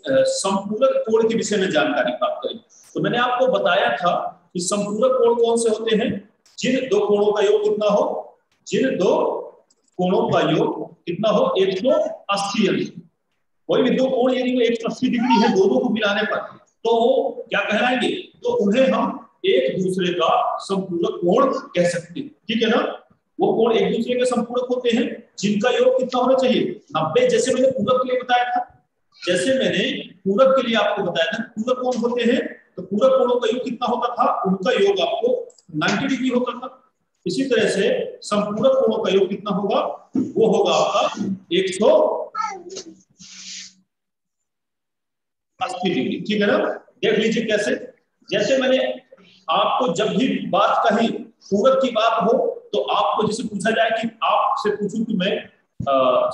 संपूरक कोण के विषय में जानकारी प्राप्त करें। तो मैंने आपको बताया था कि संपूरक कोण कौन से होते हैं, जिन दो कोणों का योग कितना हो, जिन दो कोणों का योग कितना हो 180 अंश। कोई भी दो कोण यदि 180 डिग्री है दोनों को मिलाने पर तो वो क्या कहलाएंगे, तो उन्हें हम एक दूसरे का संपूरक कोण कह सकते हैं। ठीक है ना, वो कोण एक दूसरे के संपूरक होते हैं जिनका योग कितना होना चाहिए 90। जैसे मैंने पूरक के लिए बताया था, जैसे मैंने पूरक के लिए आपको बताया था, पूरक कोण होते हैं तो पूरक कोणों का योग कितना होता था, उनका योग आपको 90 डिग्री होता था। इसी तरह से संपूरक कोणों का योग कितना होगा, वो होगा आपका 180 डिग्री। ठीक है ना, देख लीजिए कैसे। जैसे मैंने आपको जब भी बात कही पूरक की बात हो तो आपको जैसे पूछा जाए कि आपसे पूछूं कि मैं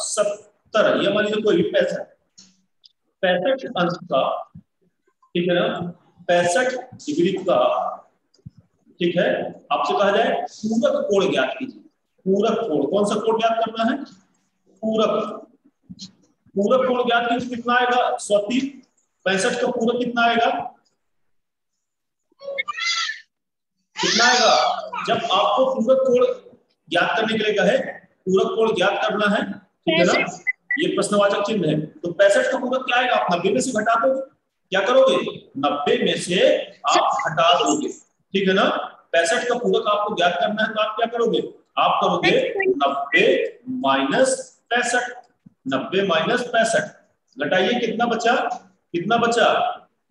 70 या मान लीजिए कोई 65 अंश का, ठीक है ना, 65 डिग्री का, ठीक है, आपसे कहा जाए पूरक कोण ज्ञात कीजिए। पूरक कोण, कौन सा कोण ज्ञात करना है, पूरक। पूरक कोण ज्ञात कीजिए, कितना आएगा 130। 65 का पूरक कितना आएगा, कितना आएगा, जब आपको पूरक कोण ज्ञात करने के लिए कहे, पूरक कोण ज्ञात करना है, ठीक है ना, ये प्रश्नवाचक चिन्ह है, तो 65 का पूरक क्या आएगा, आप 90 में से घटा दोगे। क्या करोगे, 90 में से आप घटा दोगे। ठीक है ना, 65 का पूरक आपको ज्ञात करना है तो आप क्या करोगे, आप करोगे 90 माइनस 65। 90 माइनस 65 घटाइए, कितना बचा, कितना बचा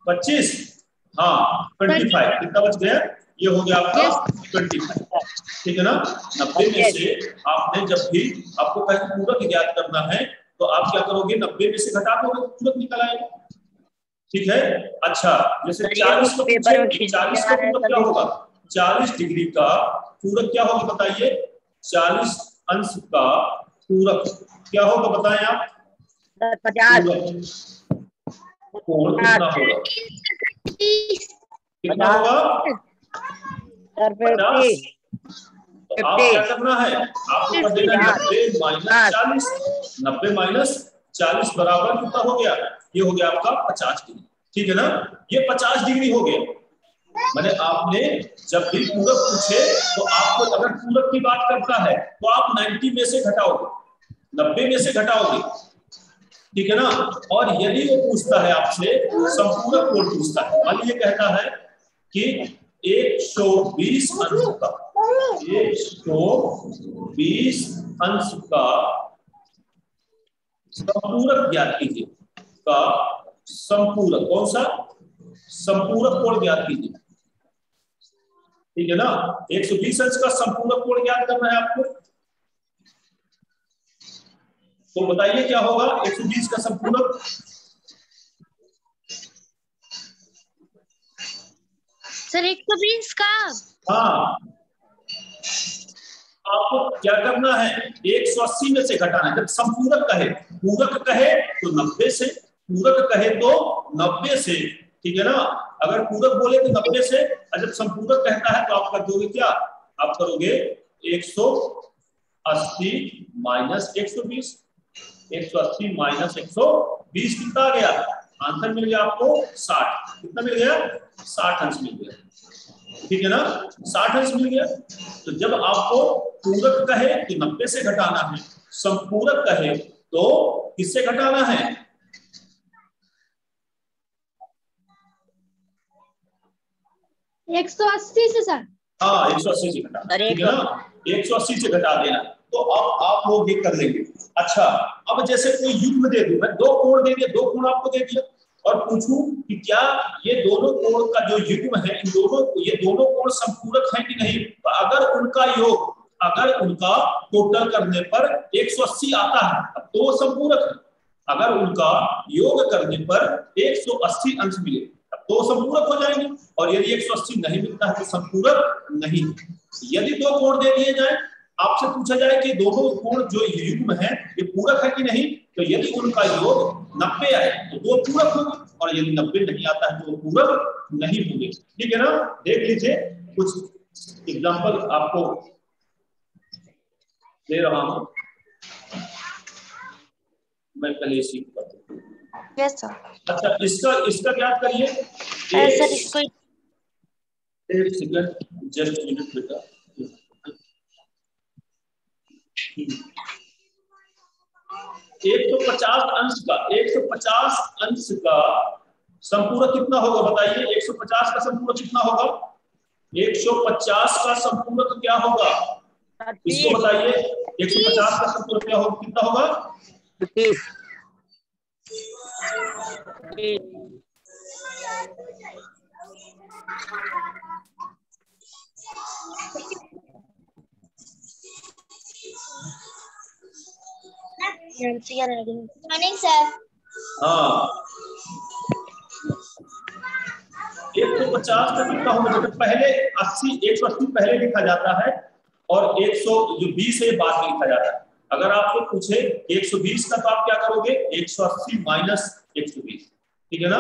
25, हाँ 25, कितना बच गया, ये हो गया आपका 25। ठीक है ना, 90 में से आपने जब भी आपको कहीं पूरक ज्ञात करना है तो आप क्या करोगे, 90 में से घटा दोगे तो पूरक निकल आएगा। ठीक है, अच्छा जैसे 40 का पूछे, 40 का पूरक क्या होगा, 40 डिग्री का पूरक क्या होगा बताइए, 40 अंश का पूरक क्या होगा बताएं आप, 50 कोण कितना होगा, कितना होगा 50। तो आप क्या करना है, आपको कर देना 90 माइनस 40। 90 माइनस 40 बराबर कितना हो गया, ये हो गया आपका 50 डिग्री। ठीक है ना, ये 50 डिग्री हो गया। मैंने आपने जब भी पूरक पूछे तो आपको अगर पूरक की बात करता है तो आप 90 में से घटाओगे, 90 में से घटाओगे। ठीक है ना, और यदि वो पूछता है आपसे संपूरक कोण पूछता है, मान लीजिए कहता है कि 120 अंश का, 120 अंश का संपूरक ज्ञात कीजिए, का संपूरक, कौन सा, संपूरक कोण ज्ञात कीजिए। ठीक है ना, 120 अंश का संपूरक कोण ज्ञात करना है आपको, तो बताइए क्या होगा 120 का संपूरक। सर 120 का, हाँ, आपको क्या करना है, 180 में से घटाना है। जब संपूरक कहे, पूरक कहे तो 90 से, पूरक कहे तो 90 से। ठीक है ना, अगर पूरक बोले तो 90 से, और जब संपूरक कहता है तो आप कर दोगे क्या, आप करोगे 180 माइनस 120। 180 माइनस 120 कितना आ गया, आंसर मिल गया आपको 60। कितना मिल गया, 60 अंश मिल गया। ठीक है ना, 60 अंश मिल गया। तो जब आपको पूरक कहे तो 90 से घटाना है, संपूरक कहे तो किससे घटाना है, 180 से सर। हाँ 180 से घटाना, ठीक है ना, 180 से घटा देना। तो अब आप लोग ये कर लेंगे। अच्छा, अब जैसे कोई युग्म दे दूं, मैं दो कोण दे दिया, दो कोण आपको दे दिया और पूछूं कि क्या ये दोनों कोण का जो युग्म है, इन दोनों, ये दोनों कोण संपूरक है कि नहीं, तो अगर उनका योग, अगर उनका टोटल करने पर 180 आता है तो वो संपूरक है। अगर उनका योग करने पर 180 अंश मिले तो संपूरक हो जाएंगे, और यदि 180 नहीं मिलता है तो संपूरक नहीं। यदि दो कोण दे दिए जाए, आपसे पूछा जाए कि दोनों कोण जो युग्म है ये पूरक है कि नहीं, तो यदि उनका योग 90 आए तो दो पूरक होंगे, और यदि 90 नहीं आता है तो वो पूरक नहीं होंगे। ठीक है ना, देख लीजिए कुछ एग्जांपल आपको दे रहा हूं, मैं पहले सीख कर यस सर। अच्छा, इसका इसका ज्ञात करिए। सर इसको एक सेकंड, जस्ट मिनट बेटा। 150 अंश का 150 अंश का संपूरक कितना होगा बताइए। 150 का संपूरक कितना होगा? 150 का संपूरक क्या होगा इसको बताइए। 150 का संपूरक क्या होगा, कितना होगा? 30। Morning sir. हाँ, 150 का कितना होगा बेटा? पहले 80 180 पहले लिखा जाता है और 120 है बाद में लिखा जाता है। अगर आपको पूछे 120 का तो आप क्या करोगे? 180 माइनस 120, ठीक है ना?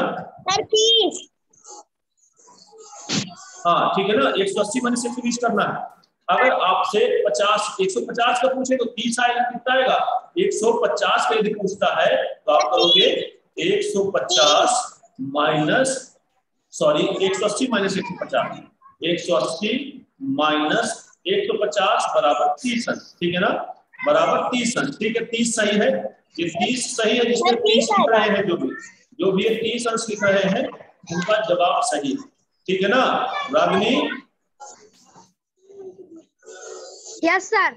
हाँ ठीक है ना, 180 माइनस 120 करना है। अगर आपसे 150 का पूछे तो 30 आएगा, कितना आएगा? 150 का यदि पूछता है तो आप करोगे 150 माइनस 180 माइनस 150, 180 माइनस 150 बराबर 30 अंश, ठीक है ना? बराबर 30 अंश, ठीक है। 30 सही है, ये 30 सही है। जिसमें 30 लिख रहे हैं, जो भी ये 30 अंश लिख रहे हैं उनका जवाब सही है, ठीक है ना रागिनी? Yes sir.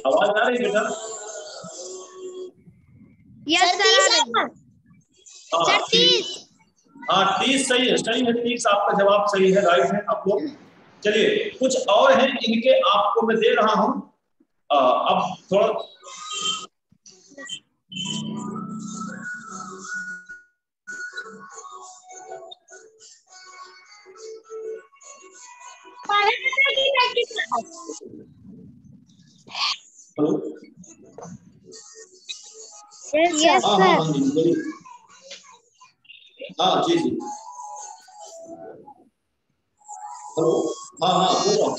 आवाज आ रही बेटा? Yes sir. हाँ 30, हाँ 30 सही है, सही है। 30 आपका जवाब सही है, राइट है आप लोग। चलिए कुछ और हैं इनके आपको मैं दे रहा हूं। अब थोड़ा यस सर। हाँ जी जी, हेलो, हाँ हाँ बोल रहा हूँ।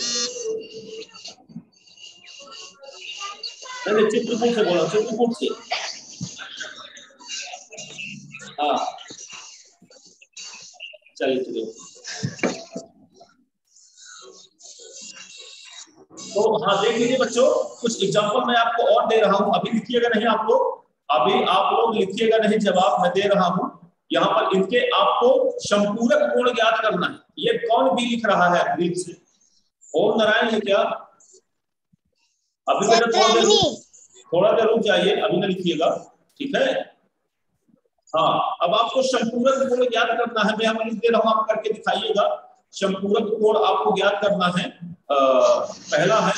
मैंने चित्रकूट से बोला, चित्रकूट से। हाँ चलिए चलिए। तो हाँ देख लीजिए बच्चों, कुछ एग्जांपल मैं आपको और दे रहा हूं। अभी लिखिएगा नहीं आप लोग, अभी आप लोग लिखिएगा नहीं, जवाब मैं दे रहा हूं। यहाँ पर इनके आपको संपूरक कोण ज्ञात करना है। ये कौन भी लिख रहा है ग्रीक से? ओम नारायण है क्या? अभी बेटा थोड़ा देर रुक जाइए, अभी ना लिखिएगा, ठीक है? हाँ, अब आपको संपूरक कोण ज्ञात करना है। मैं यहाँ लिख दे रहा हूँ, आप करके दिखाइएगा। संपूरक कोण आपको ज्ञात करना है। पहला है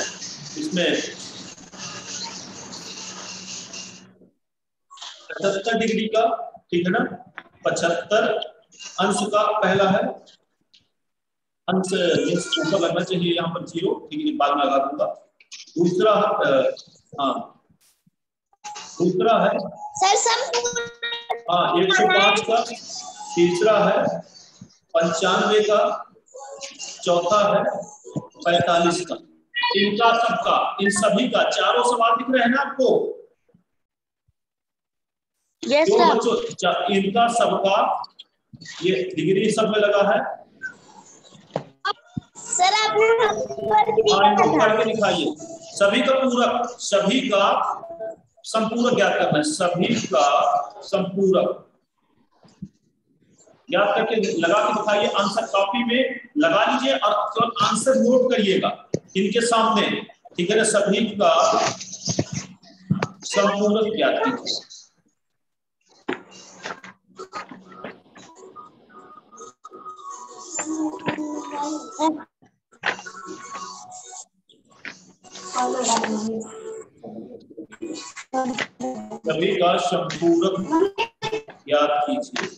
इसमें 75 डिग्री का, ठीक है ना? 75 अंश का पहला है। अंश ऊपर लगना चाहिए, यहाँ पर 0, ठीक है, बाद में लगा दूंगा। दूसरा हाँ दूसरा है हाँ 105 का। तीसरा है 95 का। चौथा है 45 का। इनका सबका, इन सभी का, चारों सवाल दिख रहे हैं ना आपको? यस तो सर। बच्चों इनका सबका ये डिग्री सब में लगा है। सर आपने करके दिखाइए। सभी का पूरक, सभी का संपूरक ज्ञात करना है। सभी का संपूरक याद करके लगा के दिखाइए। आंसर कॉपी में लगा लीजिए और केवल आंसर नोट करिएगा इनके सामने, ठीक है ना? सभी का संपूरक ज्ञात कीजिए। सभी का संपूरक ज्ञात कीजिए।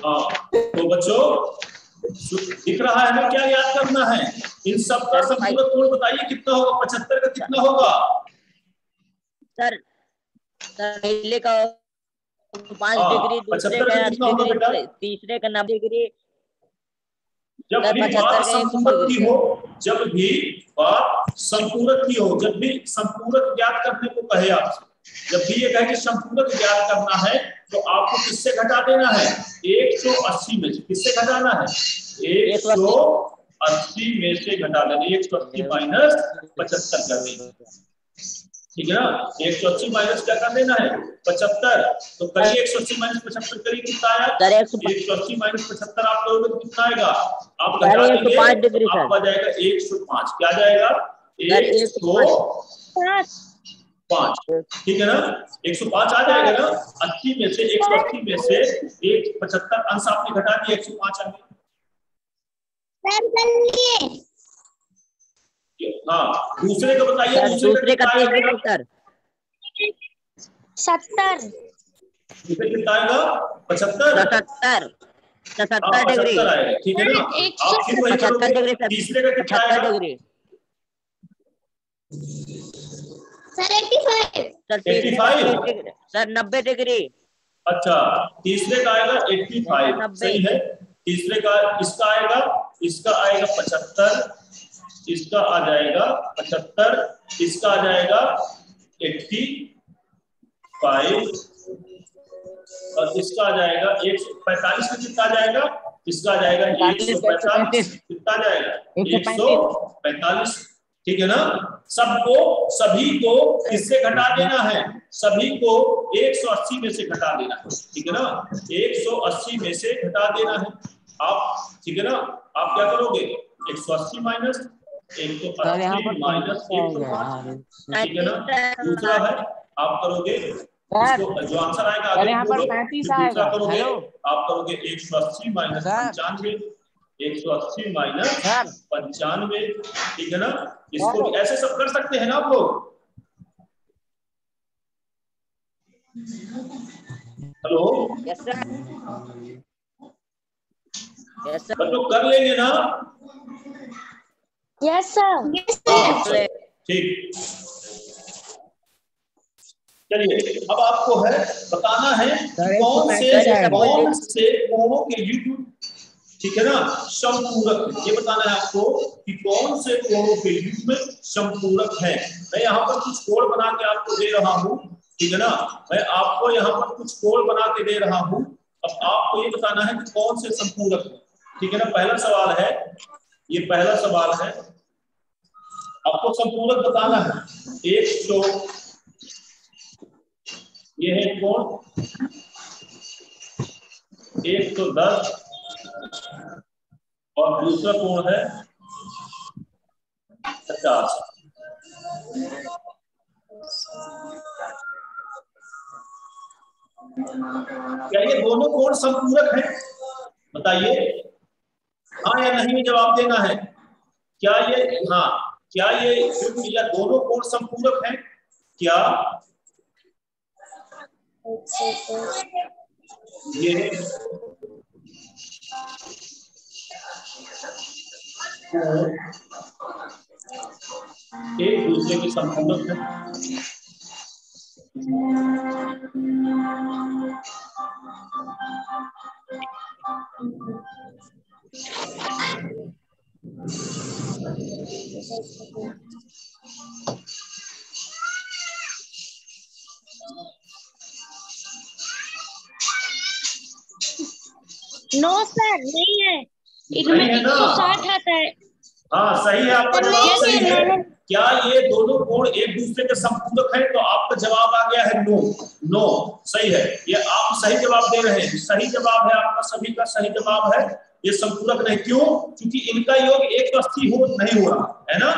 हाँ तो बच्चों दिख रहा है ना क्या याद करना है? इन सब का संपूरक कोण बताइए कितना होगा? 75 का कितना होगा? सर पहले का 5 डिग्री, दूसरे 75 का का 80 कितना होगा बेटा? डिग्री, तीसरे का 90 डिग्री, जब भी बात संपूरक की हो, जब भी बात संपूरक की हो, जब भी संपूरक ज्ञात करने को कहे आपसे, जब भी ये कहे कि संपूरक ज्ञात करना है तो आपको किससे घटा देना है? 180 में से किससे घटाना है? 180 में से घटा देना। 180 माइनस 75 कर देना, ठीक है ना। 180 माइनस क्या कर देना है? 75। तो करिए 180 माइनस 75 करिए, कितना आया? 180 माइनस 75 आप करोगे तो कितना आएगा? आप घटा देंगे तो आपका जाएगा 105। क्या जाएगा? 105, ठीक है ना। 105 आ जाएगा ना। 80 में से 180 में से 175 अंश आपने घटा दिया, 105 आ गया। हाँ, दूसरे का बताइए। दूसरे का 70। दूसरे कितना आएगा? 75 डिग्री आएगा, ठीक है ना। आप फिर वही करोगे। तीसरे का कितना आएगा? Sir 85 sir 90 degree. अच्छा, तीसरे का आएगा 85, सही है। तीसरे का इसका आएगा 75, इसका आ जाएगा 75, इसका आ जाएगा 85 और इसका आ जाएगा 145 में कितना आ जाएगा? इसका आ जाएगा 145। कितना आ जाएगा? 145, ठीक है ना। सबको सभी को किससे घटा देना है? सभी को 180 में से घटा देना है, ठीक है ना। 180 में से घटा देना है आप, ठीक है ना। आप क्या करोगे? 180 माइनस 180 माइनस 105, ठीक है ना। दूसरा है आप करोगे इसको, जो आंसर आएगा आगे यहाँ पर 35 आएगा। करोगे आप करोगे 180 माइनस 95, 180 माइनस 95, ठीक है ना। इसको भी ऐसे सब कर सकते हैं ना आप लोग। हेलो, बच्चों कर लेंगे ना? Yes sir. ठीक, चलिए अब आपको है बताना है कौन से कोणों के युग्म, ठीक है ना, समपूरक। ये बताना है आपको कि कौन से कोणों के युग्म समपूरक है। मैं यहाँ पर कुछ कोण बना के आपको दे रहा हूँ, ठीक है ना। मैं आपको यहाँ पर कुछ कोण बना के दे रहा हूँ। अब आपको ये बताना है कि कौन से संपूरक है, ठीक है ना। पहला सवाल है, ये पहला सवाल है, आपको संपूरक बताना है। 100, ये है कोण 110 और दूसरा कोण है 50। क्या ये दोनों कोण संपूरक हैं? बताइए, हाँ या नहीं में जवाब देना है। क्या ये, हाँ, क्या ये या दोनों कोण संपूरक हैं? क्या ये एक दूसरे के संपूरक है? नो सर, नहीं है। इसमें 160 आता है। हाँ सही है, आपका जवाब सही है। क्या ये दोनों कोण एक दूसरे के संपूरक है? तो आपका जवाब आ गया है नो। नो सही है, ये आप सही जवाब दे रहे हैं। सही जवाब है आपका, सभी का सही जवाब है। ये संपूरक नहीं, क्यों? क्योंकि इनका योग 180 नहीं हो रहा है ना।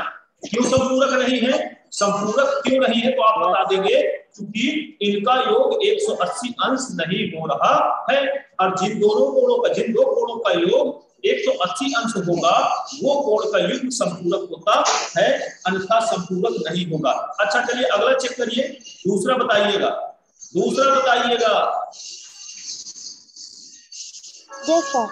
क्यों संपूरक नहीं है? संपूरक क्यों नहीं है तो आप बता देंगे, क्योंकि इनका योग 180 अंश नहीं हो रहा है। और जिन दो कोणों का योग 180 अंश होगा वो कोण का युग्म संपूरक होता है, अन्यथा संपूरक नहीं होगा। अच्छा चलिए अगला चेक करिए, दूसरा बताइएगा। Yes sir.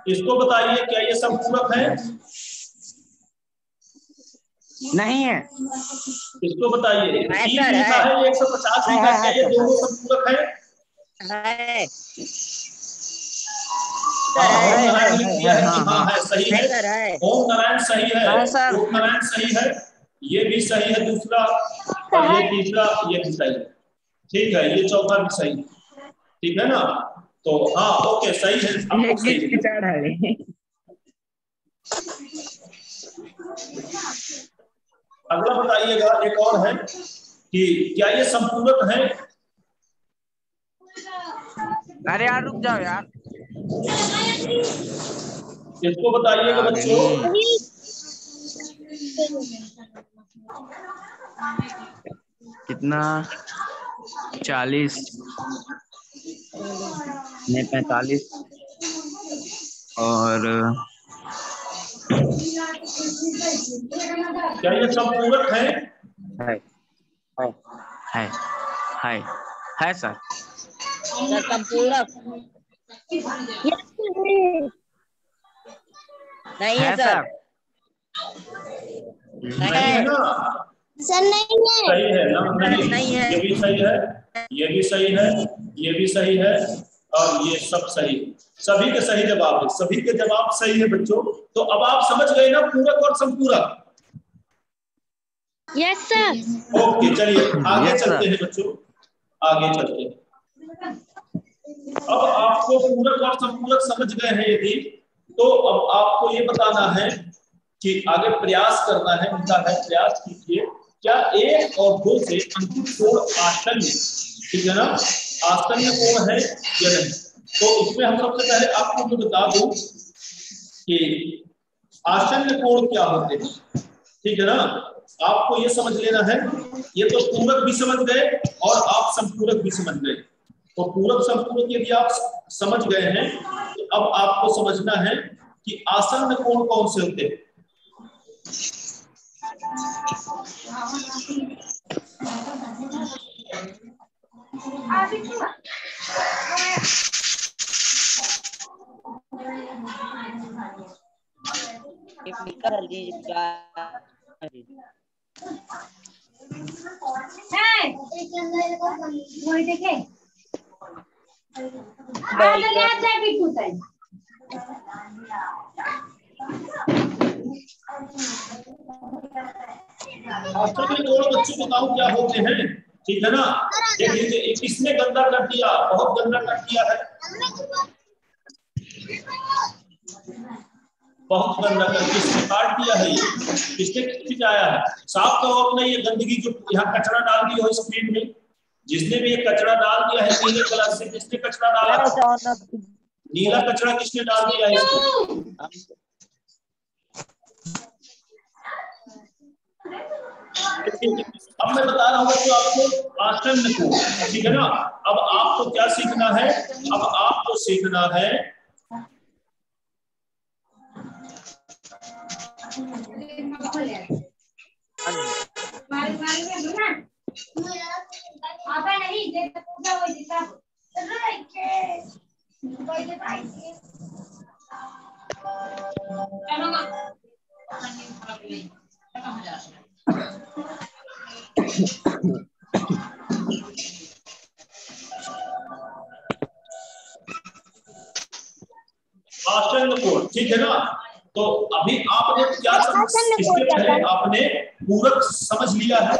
इसको बताइए क्या ये संपूरक है? नहीं है। इसको बताइए, 30 सर, लिखा है, 150 लिखा है, क्या ये दोनों संपूरक है? है हाँ, है, ओम नारायण लिख दिया है कि हाँ है, सही है। सर है। ओम नारायण सही है, हाँ सर। ओम नारायण सही है, ये भी सही है दूसरा, और ये तीसरा, ये भी सही है। ठीक है, ये चौथा भी सही है, ठीक है ना? तो हाँ ओके, सही है, आपको सही है। अगला बताइएगा, एक और है कि क्या ये संपूरक है? अरे यार रुक जाओ यार। इसको बताइएगा बच्चों। कितना? 40 में 45 और क्या ये संपूरक है? है है है है सर। संपूरक नहीं है है सर। नहीं है ना? सर नहीं है। सही है ना? नहीं है। ये भी सही है, ये भी सही है, ये भी सही है, और ये सब सही है। सभी के सही जवाब है, सभी के जवाब सही है बच्चों। तो अब आप समझ गए ना पूरक और संपूरक? Yes sir. ओके, चलिए आगे Yes, चलते sir. हैं बच्चों, आगे चलते हैं। अब आपको पूरक और संपूरक समझ गए हैं यदि, तो अब आपको ये बताना है कि आगे प्रयास करना है, उनका है प्रयास कीजिए। क्या 1 और 2 से अंकित कोण आसन्न, ठीक है ना, आसन्न कोण है या नहीं? तो इसमें हम सबसे पहले आपको मैं बता दूं कि आसन्न कोण क्या होते हैं, ठीक है ना? आपको ये समझ लेना है, ये तो पूरक भी समझ गए और आप संपूरक भी समझ गए। तो पूरक संपूरक यदि आप समझ गए हैं, तो अब आपको समझना है कि आसन्न कोण कौन से होते हैं। आसन्न कोण बच्चों बताओ क्या होते हैं, ठीक है ना? देख लीजिए, किसने गंदा कर दिया, बहुत गंदा कर दिया है, बहुत गंदा कर, किसने काट दिया है, ये किसने खिंचाया है? साफ करो अपने ये गंदगी जो यहाँ कचरा डाल दी हो स्क्रीन में, जिसने भी ये कचरा डाल दिया है नीले कलर से, किसने कचरा डाला? नीला कचरा किसने डाल दिया है इसको? अब मैं बता रहा हूँ बच्चों आपको आसन्न कोण, ठीक है ना? अब आपको क्या सीखना है? अब आपको सीखना है आसन्न कोण, ठीक है ना? तो अभी आपने क्या इसके पहले आपने पूरक समझ लिया है,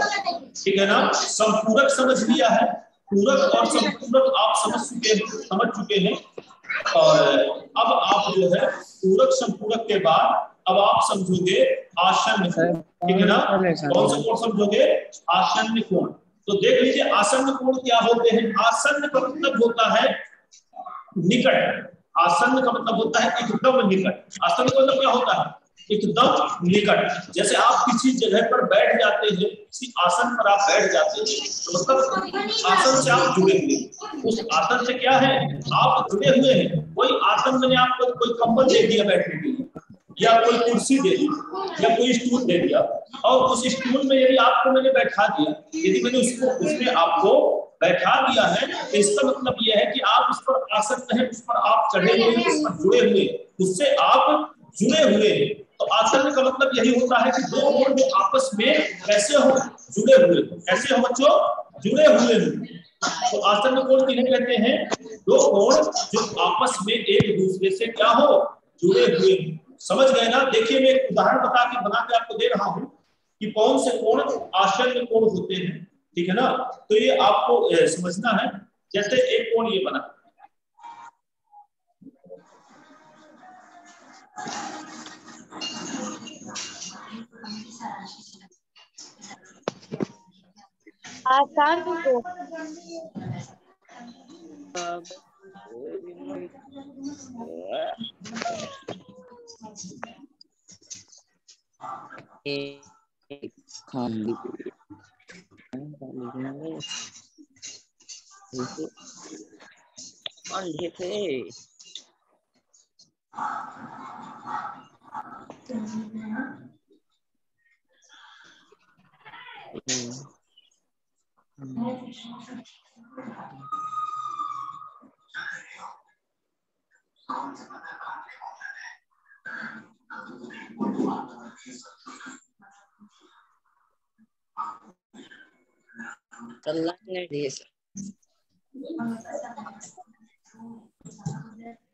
ठीक है ना, संपूरक समझ लिया है, पूरक और संपूरक आप समझ चुके हैं। और अब आप जो है पूरक संपूरक के बाद अब आप समझोगे आसन्न कोण, ठीक है ना? कौन सा कोण समझोगे? आसन्न कोण। तो देख लीजिए आसन्न कोण क्या होते हैं। आसन्न का मतलब होता है निकट, आसन्न का मतलब होता है एकदम निकट। आसन्न का मतलब क्या होता है? एकदम निकट। जैसे आप किसी जगह पर बैठ जाते हैं, किसी आसन पर आप बैठ जाते हैं, तो मतलब आसन से आप जुड़े हुए, उस आसन से क्या है, आप जुड़े हुए हैं। कोई आसन मैंने आपको कोई कंबल दे दिया बैठने के लिए, या कोई कुर्सी दे दी, या कोई स्टूल दे दिया, और उस स्टूल में यदि आपको मैंने बैठा दिया, यदि मैंने उसमें आपको बैठा दिया है, तो इसका मतलब यह है कि आप उस पर आसक्त हैं, उस पर आप चढ़े हुए हैं, उस पर जुड़े हुए, उससे आप जुड़े हुए हैं। तो आसन्न का मतलब यही होता है कि दो कोण जो आपस में कैसे हो, जुड़े हुए। कैसे हो बच्चों? जुड़े हुए हैं। तो आसन्न कोण किन्हें कहते हैं? दो कोण जो आपस में एक दूसरे से क्या हो, जुड़े हुए हैं। समझ गए ना? देखिए मैं एक उदाहरण बना के आपको दे रहा हूं कि कौन से कोण आसन्न कोण होते हैं, ठीक है ना? तो ये आपको समझना है। जैसे एक कोण ये बना, आसान को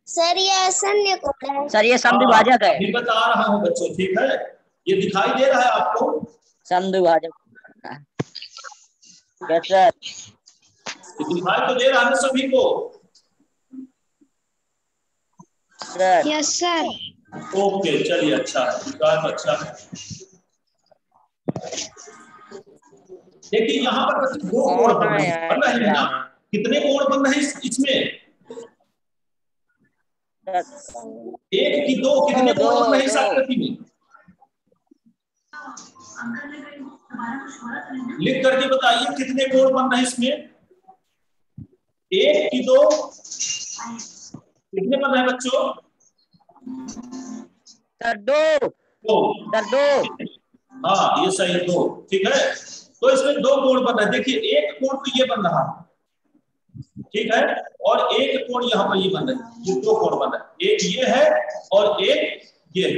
सर ये आसन्न कोण है। सर ये समद्विभाजक है। अभी बता रहा हूं बच्चों, ठीक है? ये दिखाई दे रहा है आपको? समद्विभाजक कैसे? दिखाई तो दे रहा है सभी को? Sir yes sir. ओके, चलिए, अच्छा है, तो अच्छा है। देखिए यहाँ पर दो कोण बन रहे हैं ना? कितने कोण बन रहे हैं इसमें? एक की दो, कितने कोण बन रहे हैं इस आकृति में? लिख करके बताइए कितने कोण बन रहे हैं इसमें? एक की दो, कितने बन रहे हैं बच्चों? सर दो। सर दो। हाँ, ये सही है, दो, ठीक है। तो इसमें दो कोण बन रहे हैं। देखिए एक कोण तो ये बन रहा है, ठीक है, और एक कोण यहाँ पर ये बन रहा है। ये दो कोण बन रहे हैं, एक ये है और एक ये,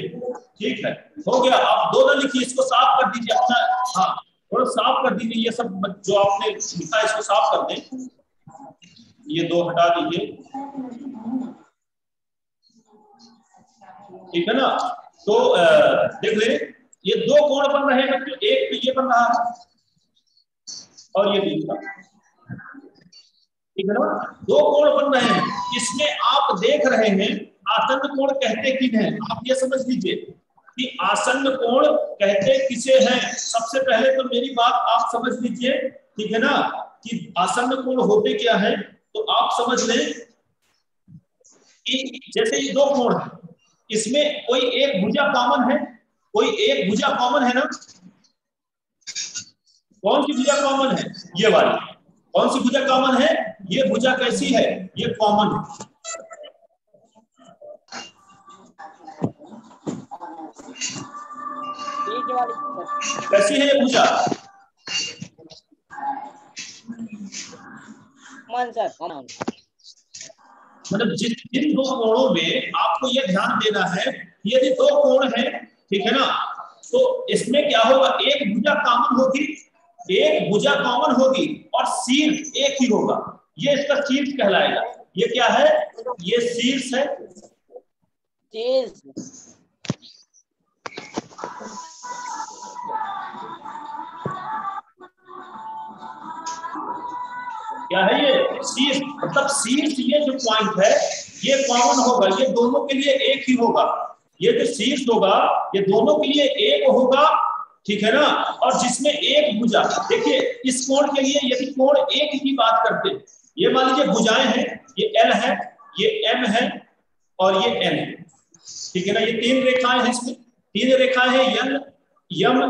ठीक है। हो गया। आप दो ना लिखिए, इसको साफ कर दीजिए अपना। हाँ, थोड़ा साफ कर दीजिए, ये सब जो आपने लिखा है इसको साफ कर दें। ये दो हटा दीजिए, ठीक है ना? तो देख ले, ये दो कोण बन रहे हैं बच्चों। एक तो ये बन रहा है और ये दूसरा, ठीक है ना? दो कोण बन रहे हैं। इसमें आप देख रहे हैं आसन्न कोण कहते किन हैं? आप ये समझ लीजिए कि आसन्न कोण कहते किसे हैं। सबसे पहले तो मेरी बात आप समझ लीजिए, ठीक है ना, कि आसन्न कोण होते क्या है। तो आप समझ लें कि जैसे ये दो कोण है, इसमें कोई एक भुजा कॉमन है, कोई एक भुजा कॉमन है ना? कौन सी भुजा कॉमन है? ये वाली। कौन सी भुजा कॉमन है? ये भुजा कैसी है? ये कॉमन है। कैसी है ये भुजा? मतलब जिन दो कोणों में आपको ये ध्यान देना है, यदि दो कोण है, ठीक है ना, तो इसमें क्या होगा? एक भुजा कॉमन होगी, एक भुजा कॉमन होगी और शीर्ष एक ही होगा। ये इसका शीर्ष कहलाएगा। ये क्या है? ये शीर्ष है। क्या है ये? शीर्ष। मतलब शीर्ष, ये जो पॉइंट है ये कॉमन होगा, ये दोनों के लिए एक ही होगा। ये जो शीर्ष होगा ये दोनों के लिए एक होगा, ठीक है ना? और जिसमें एक भुजा, देखिए इस कोण के लिए यदि कोण एक की बात करते हैं, ये मान लीजिए भुजाएं हैं, ये एल है, ये एम है और ये एन है, ठीक है ना? ये तीन रेखाएं हैं, इसमें तीन रेखाएं हैं, एल यम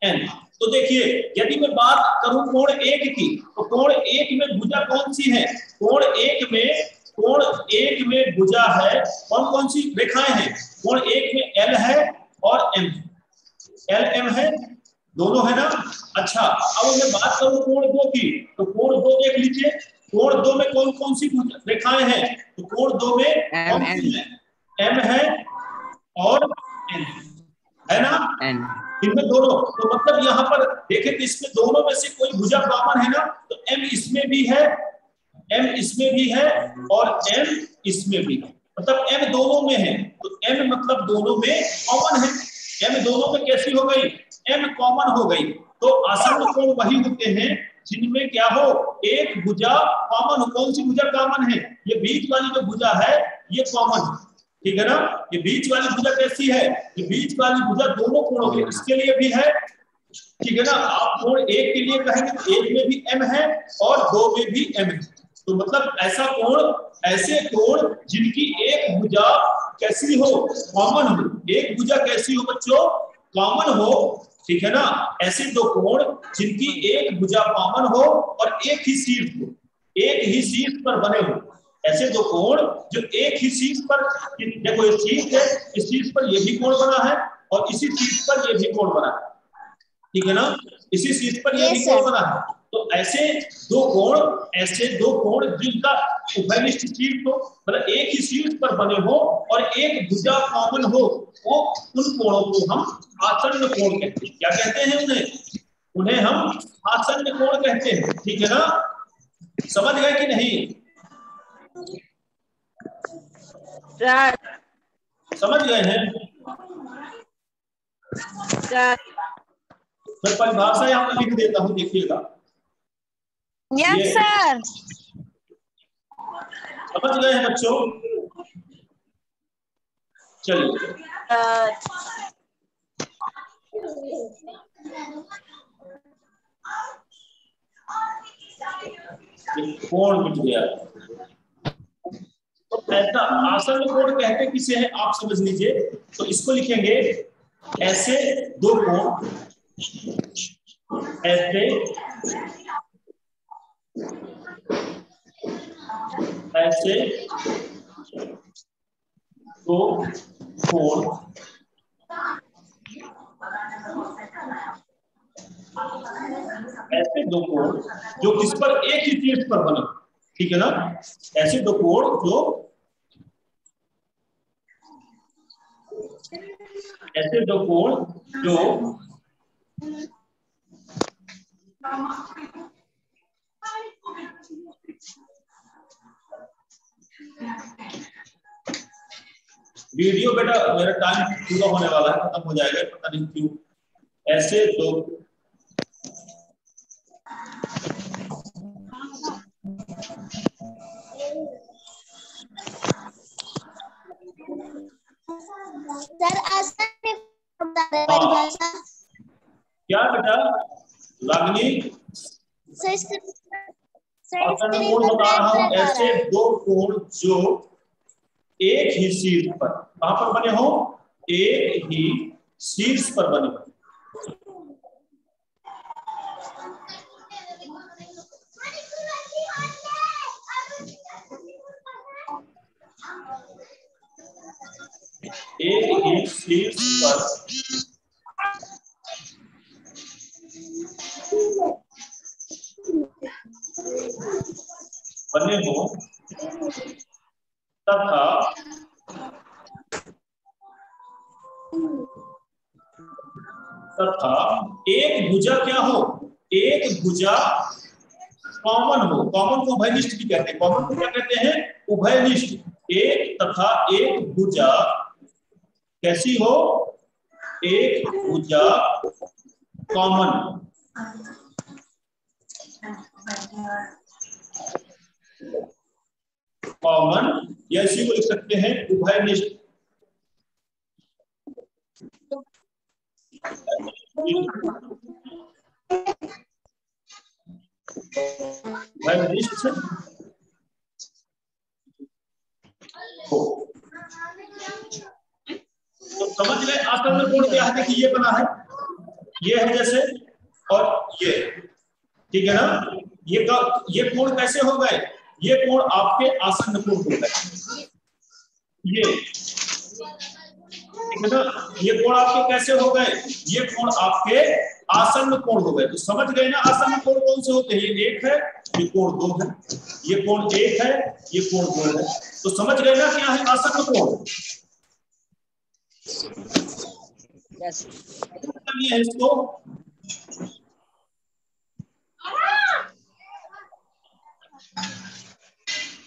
एन। तो देखिए यदि मैं बात करूं कोण एक की, तो कोण एक में भुजा कौन सी है? कोण एक में भुजा है, कौन कौन सी रेखाएं हैं? कोण एक में एल है और एम, एल एम है दोनों है ना। अच्छा, अब मैं बात करूं कोण 2 की, तो कोण 2 देख लीजिए, कोण 2 में कौन कौन सी रेखाएं हैं, तो कोण 2 में कौन सी है, M है और N है ना, इनमें दोनों। तो मतलब यहाँ पर देखें कि इसमें दोनों में से कोई भुजा कॉमन है ना, तो M इसमें भी है, M इसमें भी है और M इसमें भी है, मतलब M दोनों में है, तो M मतलब दोनों में कॉमन है। M दोनों में कैसी हो गई, M कॉमन हो गई। तो आसन्न कोण वही होते हैं जिनमें क्या हो, एक भुजा कॉमन हो। कौन सी भुजा कॉमन है, ये बीच वाली जो भुजा है ये कॉमन है, ठीक है ना। ये बीच वाली भुजा कैसी है, ये बीच वाली भुजा दोनों कोणों के इसके लिए भी है, ठीक है ना। आप कोण 1 के लिए कहेंगे तो 1 में भी M है और 2 में भी M है। तो मतलब ऐसा कोण, ऐसे कोण जिनकी एक भुजा कैसी हो, कॉमन हो। एक भुजा कैसी हो बच्चों, कॉमन हो, ठीक है ना। ऐसे दो कोण जिनकी एक भुजा कॉमन हो और एक ही शीर्ष हो, एक ही शीर्ष पर बने हो। ऐसे दो कोण जो एक ही शीर्ष पर, देखो ये शीर्ष है, इस शीर्ष पर ये भी कोण बना है और इसी शीर्ष पर ये भी कोण बना है, ठीक है ना, इसी शीर्ष पर ये भी कोण बना है। तो ऐसे दो कोण जिनका उभयनिष्ठ शीर्ष हो, मतलब एक ही शीर्ष पर बने हो और एक भुजा कॉमन हो, वो उन कोणों को हम आसन्न कोण कहते हैं। क्या कहते हैं उन्हें, उन्हें हम आसन्न कोण कहते हैं, ठीक है ना। समझ गए कि नहीं, समझ गए हैं। मैं परिभाषा यहाँ पर लिख देता हूँ, देखिएगा। Yes sir. समझ गए हैं बच्चों, चलिए। कोण मिट गया। तो ऐसा आसन्न कोण कहते किसे हैं आप समझ लीजिए, तो इसको लिखेंगे ऐसे दो कोण, ऐसे दो कोण ऐसे दो कोण जो किस पर, एक ही शीर्ष पर बने, ठीक है ना। ऐसे दो कोण जो, ऐसे दो कोण जो वीडियो बेटा मेरा टाइम पूरा होने वाला है, खत्म हो जाएगा, पता नहीं क्यों। ऐसे दो सर आसन्न परिभाषा क्या बेटा रागिनी, आसन्न कोण बता रहा हूं, ऐसे दो कोण जो एक ही शीर्ष पर, कहां पर बने हो, एक ही शीर्ष पर बने हो। एक ही शीर्ष पर बने हो तथा एक भुजा क्या हो, एक भुजा कॉमन हो। कॉमन को उभयनिष्ठ भी कहते हैं, कॉमन को क्या कहते हैं, उभयनिष्ठ। एक तथा एक भुजा कैसी हो, एक भुजा कॉमन, कॉमन या इसी को लिख सकते हैं उभयनिष्ठ। उभयनिष्ठ हो। तो समझ गए आसन्न कोण क्या है, देखिए ये बना है, ये है जैसे, और ये, ठीक है ना। ये कोण कैसे हो गए, ये कोण आपके आसन्न कोण हो गए, ये, ठीक है ना। ये कोण आपके कैसे हो गए, ये कोण आपके आसन्न कोण हो गए। तो समझ गए ना आसन्न कोण कौन से होते हैं? ये 1 है, ये कोण 2 है, ये कोण 1 है, ये कोण 2 है। तो समझ गए ना क्या है आसन्न कोण? यस है इसको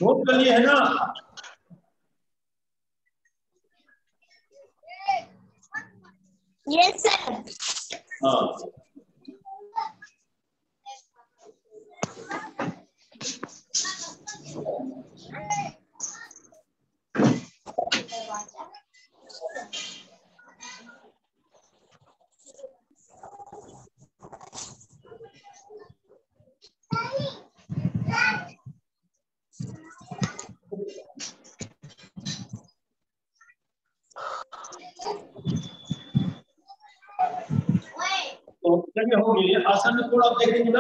नोट कर लिए है ना? Yes sir. हाँ तो चलिए हो गई आसन्न कोण आप देखेंगे ना।